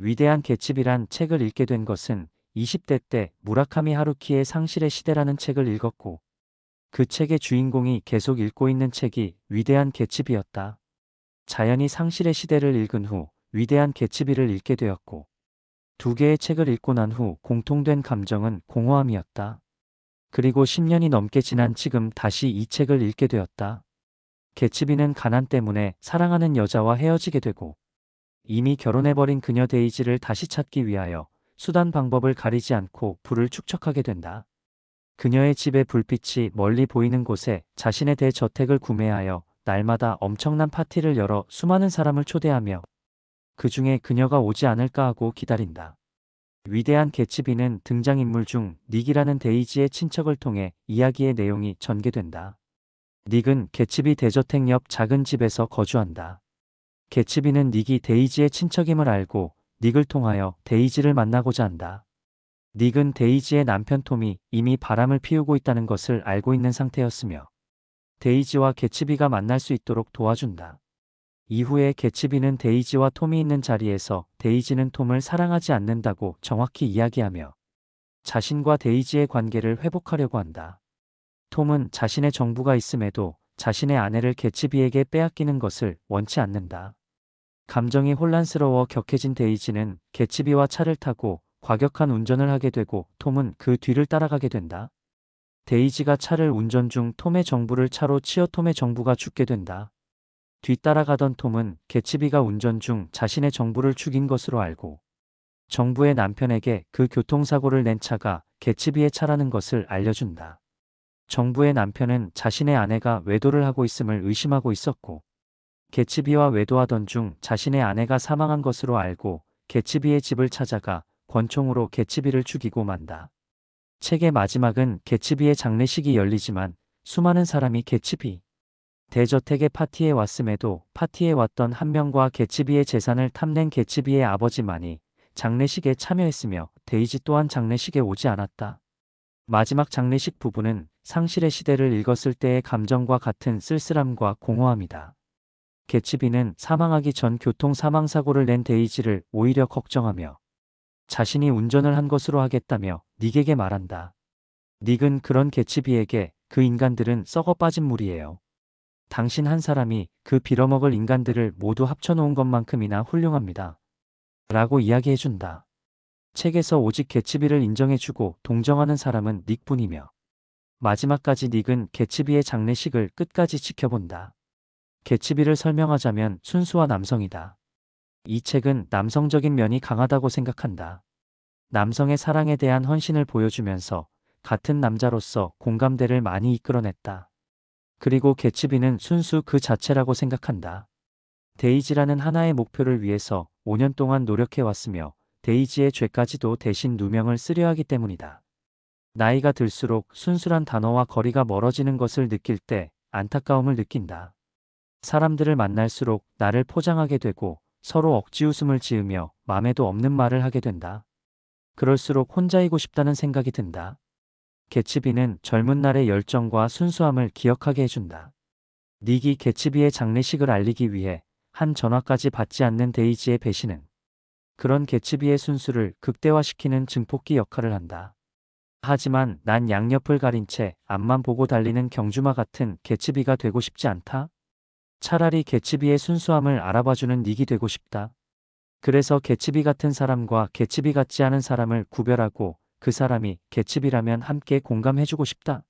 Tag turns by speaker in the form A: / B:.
A: 위대한 개츠비란 책을 읽게 된 것은 20대 때 무라카미 하루키의 상실의 시대라는 책을 읽었고, 그 책의 주인공이 계속 읽고 있는 책이 위대한 개츠비였다. 자연히 상실의 시대를 읽은 후 위대한 개츠비를 읽게 되었고, 두 개의 책을 읽고 난 후 공통된 감정은 공허함이었다. 그리고 10년이 넘게 지난 지금 다시 이 책을 읽게 되었다. 개츠비는 가난 때문에 사랑하는 여자와 헤어지게 되고, 이미 결혼해버린 그녀 데이지를 다시 찾기 위하여 수단 방법을 가리지 않고 불을 축적하게 된다. 그녀의 집의 불빛이 멀리 보이는 곳에 자신의 대저택을 구매하여 날마다 엄청난 파티를 열어 수많은 사람을 초대하며 그 중에 그녀가 오지 않을까 하고 기다린다. 위대한 개츠비는 등장인물 중 닉이라는 데이지의 친척을 통해 이야기의 내용이 전개된다. 닉은 개츠비 대저택 옆 작은 집에서 거주한다. 개츠비는 닉이 데이지의 친척임을 알고 닉을 통하여 데이지를 만나고자 한다. 닉은 데이지의 남편 톰이 이미 바람을 피우고 있다는 것을 알고 있는 상태였으며 데이지와 개츠비가 만날 수 있도록 도와준다. 이후에 개츠비는 데이지와 톰이 있는 자리에서 데이지는 톰을 사랑하지 않는다고 정확히 이야기하며 자신과 데이지의 관계를 회복하려고 한다. 톰은 자신의 정부가 있음에도 자신의 아내를 개츠비에게 빼앗기는 것을 원치 않는다. 감정이 혼란스러워 격해진 데이지는 개츠비와 차를 타고 과격한 운전을 하게 되고 톰은 그 뒤를 따라가게 된다. 데이지가 차를 운전 중 톰의 정부를 차로 치어 톰의 정부가 죽게 된다. 뒤따라가던 톰은 개츠비가 운전 중 자신의 정부를 죽인 것으로 알고 정부의 남편에게 그 교통사고를 낸 차가 개츠비의 차라는 것을 알려준다. 정부의 남편은 자신의 아내가 외도를 하고 있음을 의심하고 있었고 개츠비와 외도하던 중 자신의 아내가 사망한 것으로 알고 개츠비의 집을 찾아가 권총으로 개츠비를 죽이고 만다. 책의 마지막은 개츠비의 장례식이 열리지만 수많은 사람이 개츠비 대저택의 파티에 왔음에도 파티에 왔던 한 명과 개츠비의 재산을 탐낸 개츠비의 아버지만이 장례식에 참여했으며 데이지 또한 장례식에 오지 않았다. 마지막 장례식 부분은 상실의 시대를 읽었을 때의 감정과 같은 쓸쓸함과 공허함이다. 개츠비는 사망하기 전 교통사망사고를 낸 데이지를 오히려 걱정하며 자신이 운전을 한 것으로 하겠다며 닉에게 말한다. 닉은 그런 개츠비에게 그 인간들은 썩어 빠진 물이에요. 당신 한 사람이 그 빌어먹을 인간들을 모두 합쳐놓은 것만큼이나 훌륭합니다. 라고 이야기해준다. 책에서 오직 개츠비를 인정해주고 동정하는 사람은 닉뿐이며 마지막까지 닉은 개츠비의 장례식을 끝까지 지켜본다. 개츠비를 설명하자면 순수와 남성이다. 이 책은 남성적인 면이 강하다고 생각한다. 남성의 사랑에 대한 헌신을 보여주면서 같은 남자로서 공감대를 많이 이끌어냈다. 그리고 개츠비는 순수 그 자체라고 생각한다. 데이지라는 하나의 목표를 위해서 5년 동안 노력해왔으며 데이지의 죄까지도 대신 누명을 쓰려 하기 때문이다. 나이가 들수록 순수한 단어와 거리가 멀어지는 것을 느낄 때 안타까움을 느낀다. 사람들을 만날수록 나를 포장하게 되고 서로 억지 웃음을 지으며 맘에도 없는 말을 하게 된다. 그럴수록 혼자이고 싶다는 생각이 든다. 개츠비는 젊은 날의 열정과 순수함을 기억하게 해준다. 닉이 개츠비의 장례식을 알리기 위해 한 전화까지 받지 않는 데이지의 배신은 그런 개츠비의 순수를 극대화시키는 증폭기 역할을 한다. 하지만 난 양옆을 가린 채 앞만 보고 달리는 경주마 같은 개츠비가 되고 싶지 않다. 차라리 개츠비의 순수함을 알아봐주는 닉이 되고 싶다. 그래서 개츠비 같은 사람과 개츠비 같지 않은 사람을 구별하고 그 사람이 개츠비라면 함께 공감해주고 싶다.